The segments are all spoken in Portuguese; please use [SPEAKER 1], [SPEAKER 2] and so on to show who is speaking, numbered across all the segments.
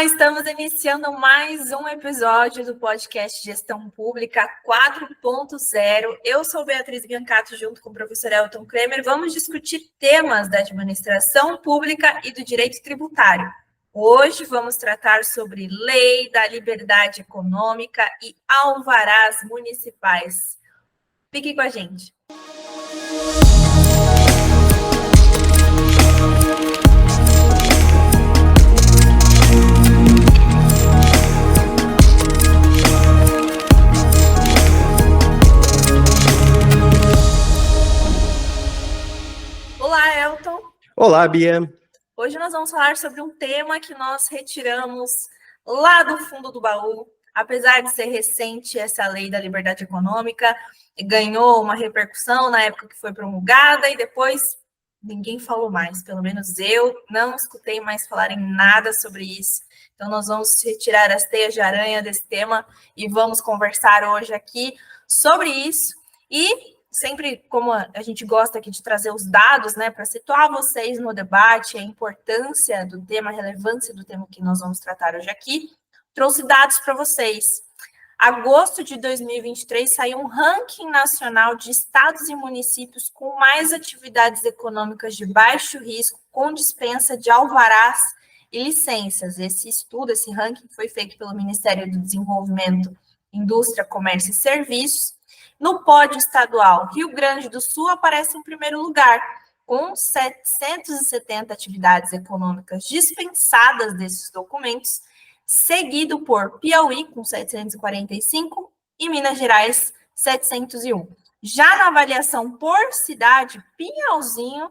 [SPEAKER 1] Olá, estamos iniciando mais um episódio do podcast Gestão Pública 4.0. Eu sou Beatriz Biancato, junto com o professor Elton Kremer. Vamos discutir temas da administração pública e do direito tributário. Hoje vamos tratar sobre lei da liberdade econômica e alvarás municipais. Fique com a gente. Olá, Elton.
[SPEAKER 2] Olá, Bia.
[SPEAKER 1] Hoje nós vamos falar sobre um tema que nós retiramos lá do fundo do baú. Apesar de ser recente, essa lei da liberdade econômica ganhou uma repercussão na época que foi promulgada e depois ninguém falou mais. Pelo menos eu não escutei mais falar em nada sobre isso. Então nós vamos retirar as teias de aranha desse tema e vamos conversar hoje aqui sobre isso. E sempre, como a gente gosta aqui de trazer os dados, né, para situar vocês no debate, a importância do tema, a relevância do tema que nós vamos tratar hoje aqui, trouxe dados para vocês. Agosto de 2023 saiu um ranking nacional de estados e municípios com mais atividades econômicas de baixo risco, com dispensa de alvarás e licenças. Esse estudo, esse ranking foi feito pelo Ministério do Desenvolvimento, Indústria, Comércio e Serviços. No pódio estadual, Rio Grande do Sul aparece em primeiro lugar, com 770 atividades econômicas dispensadas desses documentos, seguido por Piauí, com 745, e Minas Gerais, 701. Já na avaliação por cidade, Pinhalzinho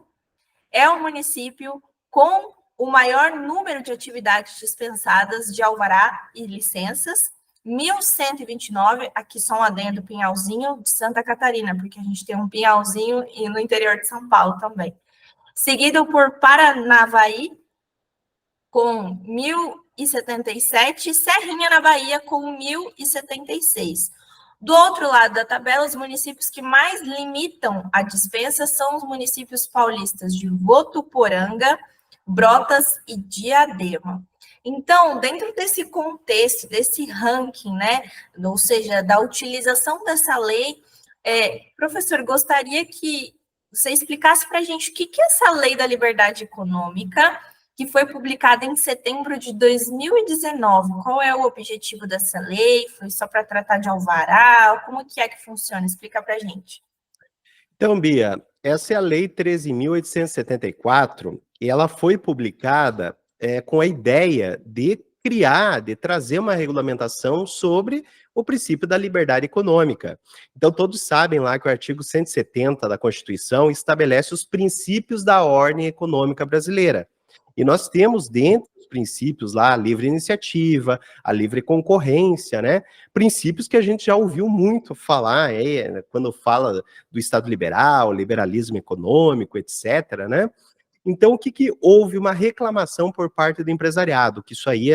[SPEAKER 1] é o município com o maior número de atividades dispensadas de alvará e licenças, 1.129, aqui só um adendo, Pinhalzinho de Santa Catarina, porque a gente tem um Pinhalzinho e no interior de São Paulo também. Seguido por Paranavaí, com 1.077, Serrinha na Bahia, com 1.076. Do outro lado da tabela, os municípios que mais limitam a dispensa são os municípios paulistas de Votuporanga, Brotas e Diadema. Então, dentro desse contexto, desse ranking, né, ou seja, da utilização dessa lei, professor, gostaria que você explicasse para a gente o que é essa lei da liberdade econômica, que foi publicada em setembro de 2019. Qual é o objetivo dessa lei? Foi só para tratar de alvará? Como que funciona? Explica para a gente.
[SPEAKER 2] Então, Bia, essa é a Lei 13.874 e ela foi publicada com a ideia de criar, de trazer uma regulamentação sobre o princípio da liberdade econômica. Então, todos sabem lá que o artigo 170 da Constituição estabelece os princípios da ordem econômica brasileira. E nós temos dentro dos princípios lá a livre iniciativa, a livre concorrência, né? Princípios que a gente já ouviu muito falar quando fala do Estado liberal, liberalismo econômico, etc., né? Então, o que houve uma reclamação por parte do empresariado, que isso aí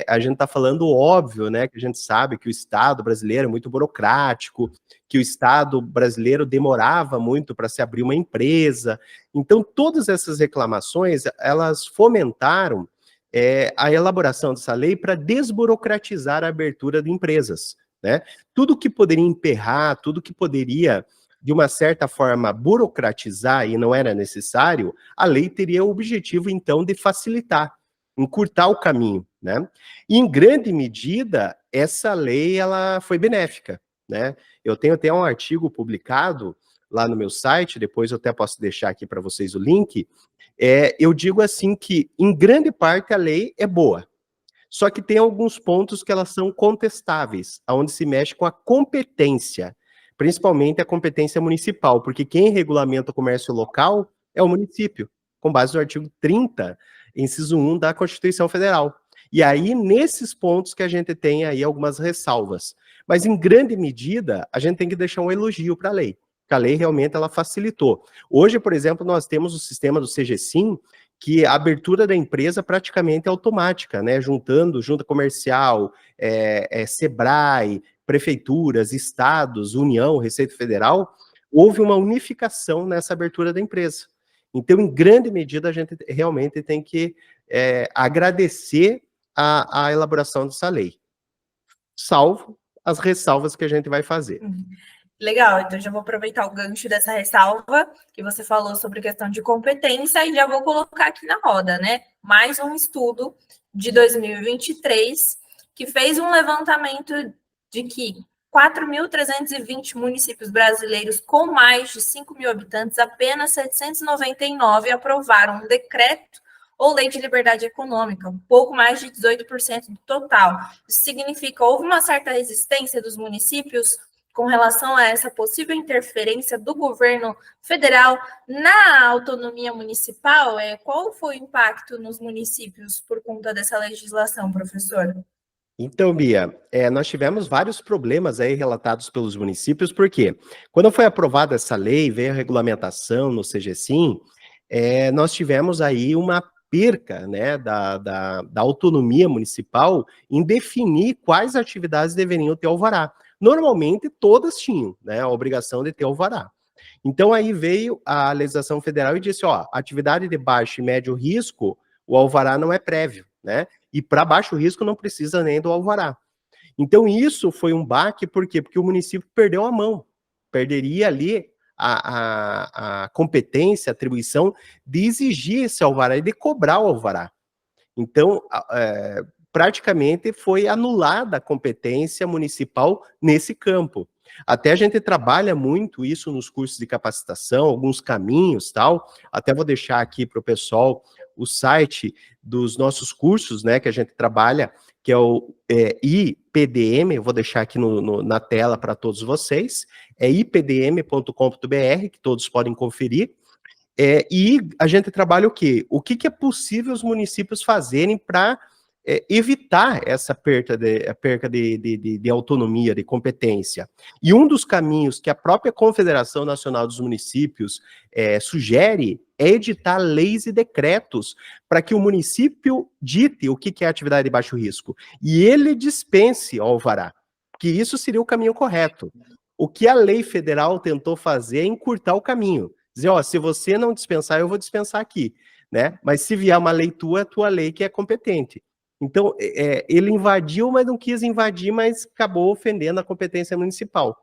[SPEAKER 2] a gente está falando óbvio, né, que a gente sabe que o Estado brasileiro é muito burocrático, que o Estado brasileiro demorava muito para se abrir uma empresa. Então, todas essas reclamações, elas fomentaram a elaboração dessa lei para desburocratizar a abertura de empresas, né? Tudo que poderia emperrar, tudo que poderia de uma certa forma, burocratizar, e não era necessário, a lei teria o objetivo, então, de facilitar, encurtar o caminho, né? E, em grande medida, essa lei, ela foi benéfica, né? Eu tenho até um artigo publicado lá no meu site, depois eu até posso deixar aqui para vocês o link, eu digo assim que, em grande parte, a lei é boa, só que tem alguns pontos que elas são contestáveis, onde se mexe com a competência, principalmente a competência municipal, porque quem regulamenta o comércio local é o município, com base no artigo 30, inciso 1 da Constituição Federal. E aí, nesses pontos que a gente tem aí algumas ressalvas. Mas, em grande medida, a gente tem que deixar um elogio para a lei, porque a lei realmente ela facilitou. Hoje, por exemplo, nós temos o sistema do CGSIM, que a abertura da empresa praticamente é automática, né? Juntando junta comercial, Sebrae, prefeituras, estados, União, Receita Federal, houve uma unificação nessa abertura da empresa. Então, em grande medida, a gente realmente tem que agradecer a elaboração dessa lei, salvo as ressalvas que a gente vai fazer.
[SPEAKER 1] Legal, então já vou aproveitar o gancho dessa ressalva que você falou sobre questão de competência e já vou colocar aqui na roda, né? Mais um estudo de 2023 que fez um levantamento de que 4.320 municípios brasileiros com mais de 5 mil habitantes, apenas 799 aprovaram um decreto ou lei de liberdade econômica, um pouco mais de 18% do total. Isso significa que houve uma certa resistência dos municípios com relação a essa possível interferência do governo federal na autonomia municipal. Qual foi o impacto nos municípios por conta dessa legislação, professor?
[SPEAKER 2] Então, Bia, nós tivemos vários problemas aí relatados pelos municípios, porque quando foi aprovada essa lei, veio a regulamentação no CGSIM, nós tivemos aí uma perca, né, da autonomia municipal em definir quais atividades deveriam ter alvará. Normalmente, todas tinham, né, a obrigação de ter alvará. Então, aí veio a legislação federal e disse, ó, atividade de baixo e médio risco, o alvará não é prévio, né? E para baixo risco não precisa nem do alvará. Então, isso foi um baque, por quê? Porque o município perdeu a mão, perderia ali a competência, a atribuição de exigir esse alvará e de cobrar o alvará. Então, praticamente foi anulada a competência municipal nesse campo. Até a gente trabalha muito isso nos cursos de capacitação, alguns caminhos, tal. Até vou deixar aqui para o pessoal o site dos nossos cursos, né, que a gente trabalha, que é o IPDM, eu vou deixar aqui na tela para todos vocês, é ipdm.com.br, que todos podem conferir. E a gente trabalha o quê? O que é possível os municípios fazerem para evitar essa perca de autonomia, de competência. E um dos caminhos que a própria Confederação Nacional dos Municípios sugere é editar leis e decretos para que o município dite o que é atividade de baixo risco. E ele dispense ao alvará, que isso seria o caminho correto. O que a lei federal tentou fazer é encurtar o caminho. Dizer, ó, se você não dispensar, eu vou dispensar aqui, né? Mas se vier uma lei tua, é tua lei que é competente. Então, ele invadiu, mas não quis invadir, mas acabou ofendendo a competência municipal.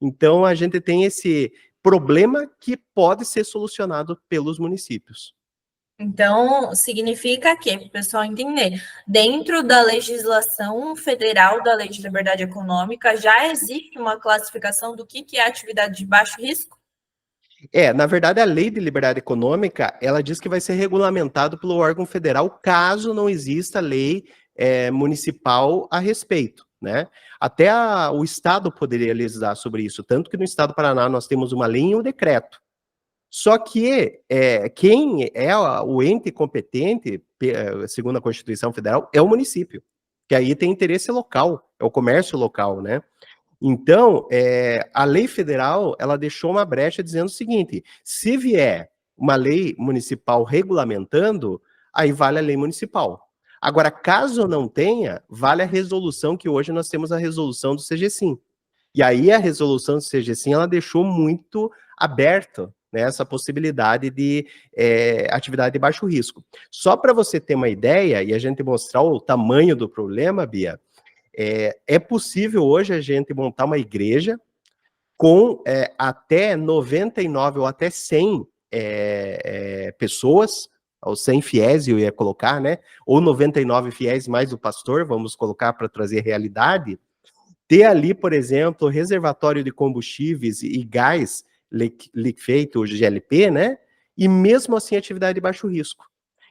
[SPEAKER 2] Então, a gente tem esse problema que pode ser solucionado pelos municípios.
[SPEAKER 1] Então, significa que, para o pessoal entender, dentro da legislação federal da Lei de Liberdade Econômica, já existe uma classificação do que é atividade de baixo risco?
[SPEAKER 2] Na verdade, a Lei de Liberdade Econômica, ela diz que vai ser regulamentado pelo órgão federal caso não exista lei municipal a respeito, né? Até o Estado poderia legislar sobre isso, tanto que no Estado do Paraná nós temos uma lei e um decreto. Só que quem é o ente competente, segundo a Constituição Federal, é o município, que aí tem interesse local, é o comércio local, né? Então, a lei federal, ela deixou uma brecha dizendo o seguinte, se vier uma lei municipal regulamentando, aí vale a lei municipal. Agora, caso não tenha, vale a resolução, que hoje nós temos a resolução do CGSIM. E aí a resolução do CGSIM, ela deixou muito aberto, né, essa possibilidade de atividade de baixo risco. Só para você ter uma ideia, e a gente mostrar o tamanho do problema, Bia, é possível hoje a gente montar uma igreja com até 99 ou até 100 pessoas, ou 100 fiéis, eu ia colocar, né? Ou 99 fiéis mais o pastor, vamos colocar para trazer realidade. Ter ali, por exemplo, reservatório de combustíveis e gás liquefeito, o GLP, né? E mesmo assim atividade de baixo risco.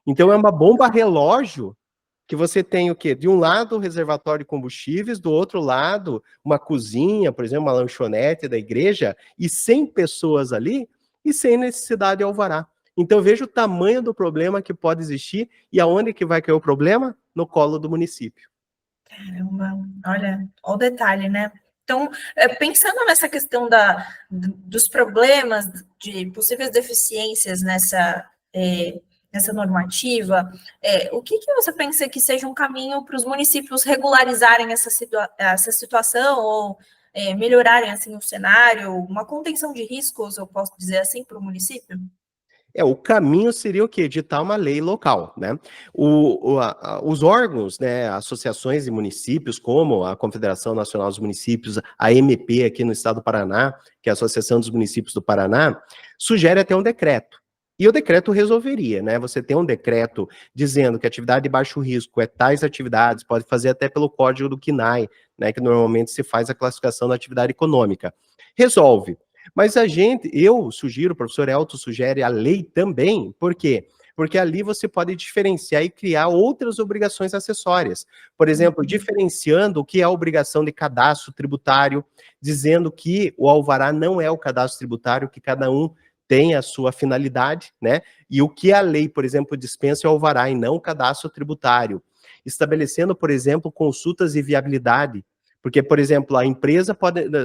[SPEAKER 2] Então é uma bomba relógio que você tem o quê? De um lado, o reservatório de combustíveis, do outro lado, uma cozinha, por exemplo, uma lanchonete da igreja, e 100 pessoas ali, e sem necessidade de alvará. Então, veja o tamanho do problema que pode existir, e aonde que vai cair o problema? No colo do município.
[SPEAKER 1] Caramba, olha o detalhe, né? Então, pensando nessa questão dos problemas, de possíveis deficiências nessa normativa, o que você pensa que seja um caminho para os municípios regularizarem essa situação ou melhorarem assim o cenário, uma contenção de riscos, eu posso dizer assim, para o município?
[SPEAKER 2] O caminho seria o quê? Editar uma lei local, né? Os órgãos, né, associações e municípios, como a Confederação Nacional dos Municípios, a MP aqui no estado do Paraná, que é a Associação dos Municípios do Paraná, sugere até um decreto. E o decreto resolveria, né? Você tem um decreto dizendo que atividade de baixo risco é tais atividades, pode fazer até pelo código do CNAE, né, que normalmente se faz a classificação da atividade econômica. Resolve. Mas eu sugiro, o professor Elton sugere a lei também, por quê? Porque ali você pode diferenciar e criar outras obrigações acessórias. Por exemplo, diferenciando o que é a obrigação de cadastro tributário, dizendo que o alvará não é o cadastro tributário, que cada um tem a sua finalidade, né? E o que a lei, por exemplo, dispensa é o alvará e não o cadastro tributário. Estabelecendo, por exemplo, consultas de viabilidade. Porque, por exemplo, a empresa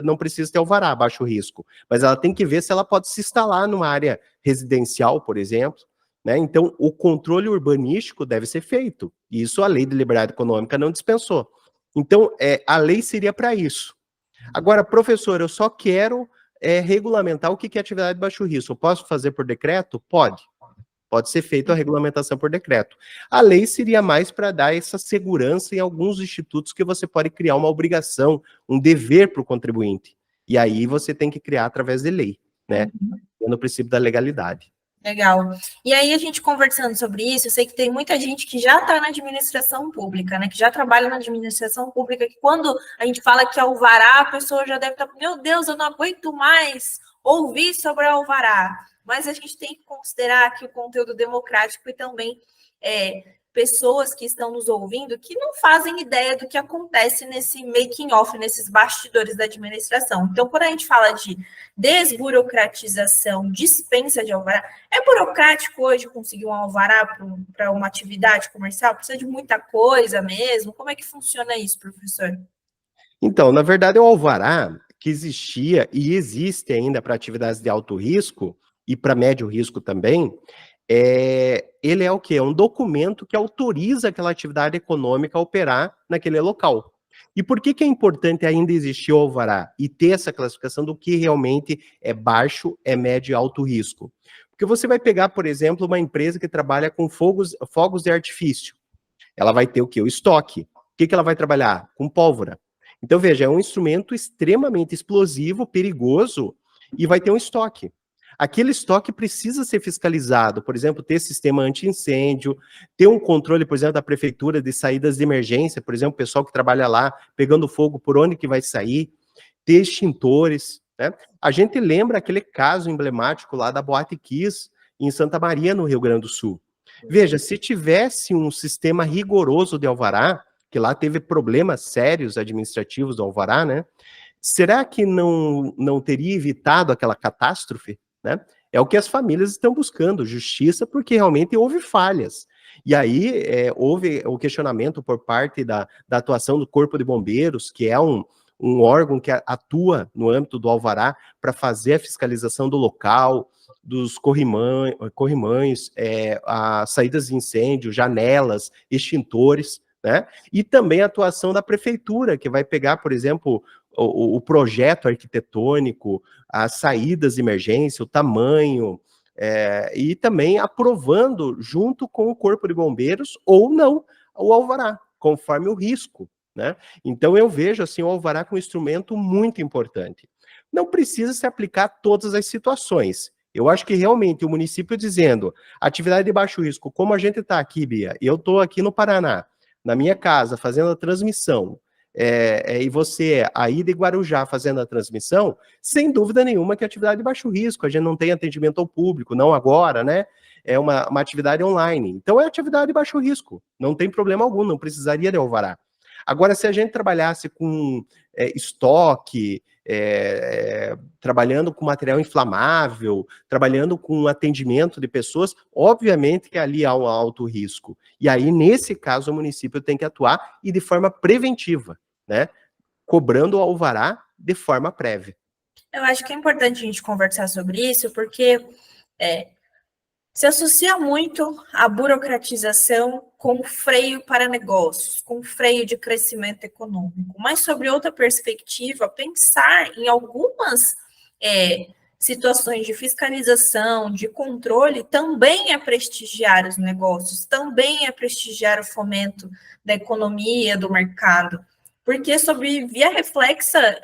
[SPEAKER 2] não precisa ter alvará, baixo risco, mas ela tem que ver se ela pode se instalar numa área residencial, por exemplo, né? Então, o controle urbanístico deve ser feito, e isso a lei de liberdade econômica não dispensou. Então, a lei seria para isso. Agora, professor, eu só quero regulamentar o que é atividade de baixo risco. Eu posso fazer por decreto? Pode. Pode ser feita a regulamentação por decreto. A lei seria mais para dar essa segurança em alguns institutos que você pode criar uma obrigação, um dever para o contribuinte. E aí você tem que criar através de lei, né? No princípio da legalidade.
[SPEAKER 1] Legal. E aí, a gente conversando sobre isso, eu sei que tem muita gente que já está na administração pública, né? Que já trabalha na administração pública, que quando a gente fala que é alvará, a pessoa já deve estar, meu Deus, eu não aguento mais ouvir sobre alvará. Mas a gente tem que considerar que o conteúdo democrático e também pessoas que estão nos ouvindo que não fazem ideia do que acontece nesse making off, nesses bastidores da administração. Então, quando a gente fala de desburocratização, dispensa de alvará, é burocrático hoje conseguir um alvará para uma atividade comercial? Precisa de muita coisa mesmo? Como é que funciona isso, professor?
[SPEAKER 2] Então, na verdade, o alvará que existia e existe ainda para atividades de alto risco e para médio risco também, ele é o quê? É um documento que autoriza aquela atividade econômica a operar naquele local. E por que é importante ainda existir o alvará e ter essa classificação do que realmente é baixo, é médio e alto risco? Porque você vai pegar, por exemplo, uma empresa que trabalha com fogos de artifício. Ela vai ter o quê? O estoque. O que ela vai trabalhar? Com pólvora. Então, veja, é um instrumento extremamente explosivo, perigoso, e vai ter um estoque. Aquele estoque precisa ser fiscalizado, por exemplo, ter sistema anti-incêndio, ter um controle, por exemplo, da prefeitura de saídas de emergência, por exemplo, o pessoal que trabalha lá, pegando fogo, por onde que vai sair, ter extintores, né? A gente lembra aquele caso emblemático lá da Boate Kiss, em Santa Maria, no Rio Grande do Sul. Veja, se tivesse um sistema rigoroso de alvará, que lá teve problemas sérios administrativos do alvará, né? Será que não teria evitado aquela catástrofe, né? É o que as famílias estão buscando, justiça, porque realmente houve falhas. E aí houve o questionamento por parte da atuação do Corpo de Bombeiros, que é um órgão que atua no âmbito do alvará para fazer a fiscalização do local, dos corrimões, as saídas de incêndio, janelas, extintores, né? E também a atuação da prefeitura, que vai pegar, por exemplo, o projeto arquitetônico, as saídas de emergência, o tamanho, e também aprovando junto com o Corpo de Bombeiros ou não o alvará, conforme o risco, né? Então eu vejo assim o alvará como um instrumento muito importante. Não precisa se aplicar a todas as situações. Eu acho que realmente o município dizendo atividade de baixo risco, como a gente está aqui, Bia, eu estou aqui no Paraná, na minha casa, fazendo a transmissão, e você aí de Guarujá fazendo a transmissão, sem dúvida nenhuma que é atividade de baixo risco, a gente não tem atendimento ao público, não agora, né? É uma atividade online. Então é atividade de baixo risco, não tem problema algum, não precisaria de alvará. Agora, se a gente trabalhasse com estoque, trabalhando com material inflamável, trabalhando com atendimento de pessoas, obviamente que ali há um alto risco. E aí, nesse caso, o município tem que atuar e de forma preventiva, né? Cobrando o alvará de forma prévia.
[SPEAKER 1] Eu acho que é importante a gente conversar sobre isso, porque se associa muito a burocratização com freio para negócios, com freio de crescimento econômico. Mas, sobre outra perspectiva, pensar em algumas situações de fiscalização, de controle, também é prestigiar os negócios, também é prestigiar o fomento da economia, do mercado. Porque, sob via reflexa,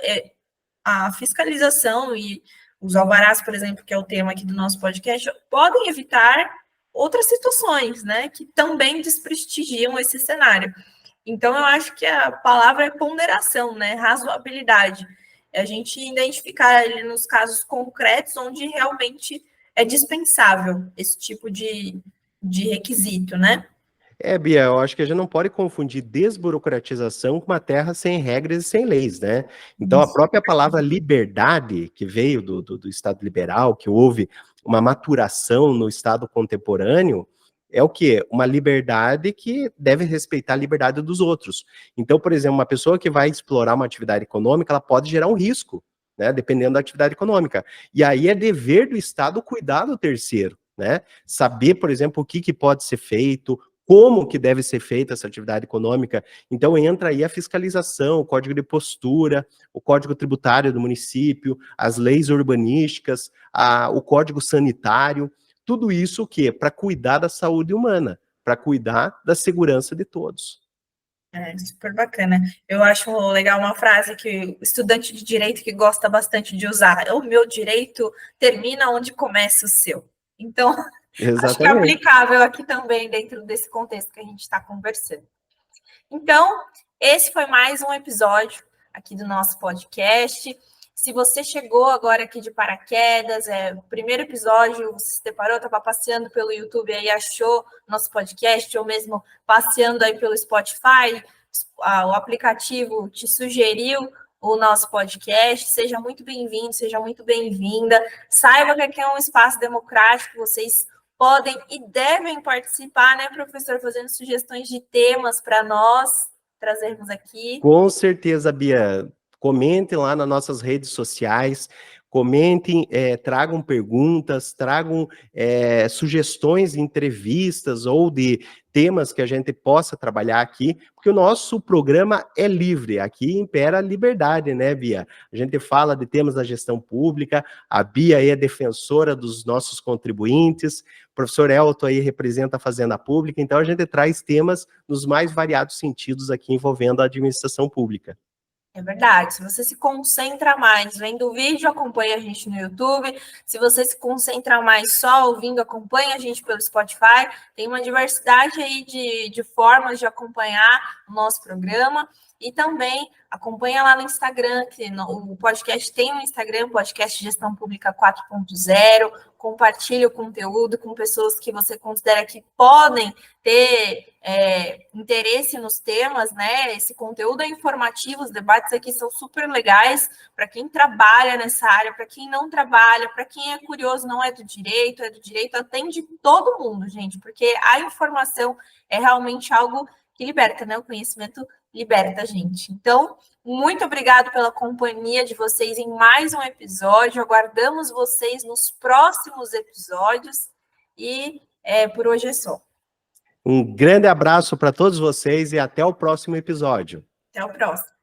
[SPEAKER 1] a fiscalização e os alvarás, por exemplo, que é o tema aqui do nosso podcast, podem evitar outras situações, né, que também desprestigiam esse cenário. Então, eu acho que a palavra é ponderação, né, razoabilidade. É a gente identificar ele nos casos concretos onde realmente é dispensável esse tipo de requisito, né?
[SPEAKER 2] Bia, eu acho que a gente não pode confundir desburocratização com uma terra sem regras e sem leis, né? Então, a própria palavra liberdade, que veio do Estado liberal, que houve uma maturação no Estado contemporâneo, é o quê? Uma liberdade que deve respeitar a liberdade dos outros. Então, por exemplo, uma pessoa que vai explorar uma atividade econômica, ela pode gerar um risco, né? Dependendo da atividade econômica. E aí é dever do Estado cuidar do terceiro, né? Saber, por exemplo, o que pode ser feito, como que deve ser feita essa atividade econômica. Então entra aí a fiscalização, o código de postura, o código tributário do município, as leis urbanísticas, o código sanitário, tudo isso o quê? Para cuidar da saúde humana, para cuidar da segurança de todos.
[SPEAKER 1] É super bacana. Eu acho legal uma frase que o estudante de direito que gosta bastante de usar: o meu direito termina onde começa o seu. Então, acho que é
[SPEAKER 2] Exatamente.
[SPEAKER 1] aplicável aqui também, dentro desse contexto que a gente está conversando. Então, esse foi mais um episódio aqui do nosso podcast. Se você chegou agora aqui de paraquedas, o primeiro episódio, você se deparou, estava passeando pelo YouTube aí, achou nosso podcast, ou mesmo passeando aí pelo Spotify, o aplicativo te sugeriu o nosso podcast, seja muito bem-vindo, seja muito bem-vinda. Saiba que aqui é um espaço democrático, vocês podem e devem participar, né, professor, fazendo sugestões de temas para nós trazermos aqui.
[SPEAKER 2] Com certeza, Bia. Comentem lá nas nossas redes sociais, comentem, tragam perguntas, tragam sugestões de entrevistas ou de temas que a gente possa trabalhar aqui, porque o nosso programa é livre, aqui impera a liberdade, né, Bia? A gente fala de temas da gestão pública, a Bia é defensora dos nossos contribuintes, o professor Elton aí representa a Fazenda Pública, então a gente traz temas nos mais variados sentidos aqui envolvendo a administração pública.
[SPEAKER 1] É verdade. Se você se concentra mais vendo o vídeo, acompanha a gente no YouTube. Se você se concentra mais só ouvindo, acompanha a gente pelo Spotify. Tem uma diversidade aí de formas de acompanhar o nosso programa. E também acompanha lá no Instagram, que o podcast tem um Instagram, Podcast Gestão Pública 4.0. Compartilhe o conteúdo com pessoas que você considera que podem ter interesse nos temas, né? Esse conteúdo é informativo, os debates aqui são super legais para quem trabalha nessa área, para quem não trabalha, para quem é curioso, não é do direito, atende todo mundo, gente, porque a informação é realmente algo que liberta, né? O conhecimento liberta a gente. Então, muito obrigado pela companhia de vocês em mais um episódio. Aguardamos vocês nos próximos episódios e por hoje é só.
[SPEAKER 2] Um grande abraço para todos vocês e até o próximo episódio.
[SPEAKER 1] Até o próximo.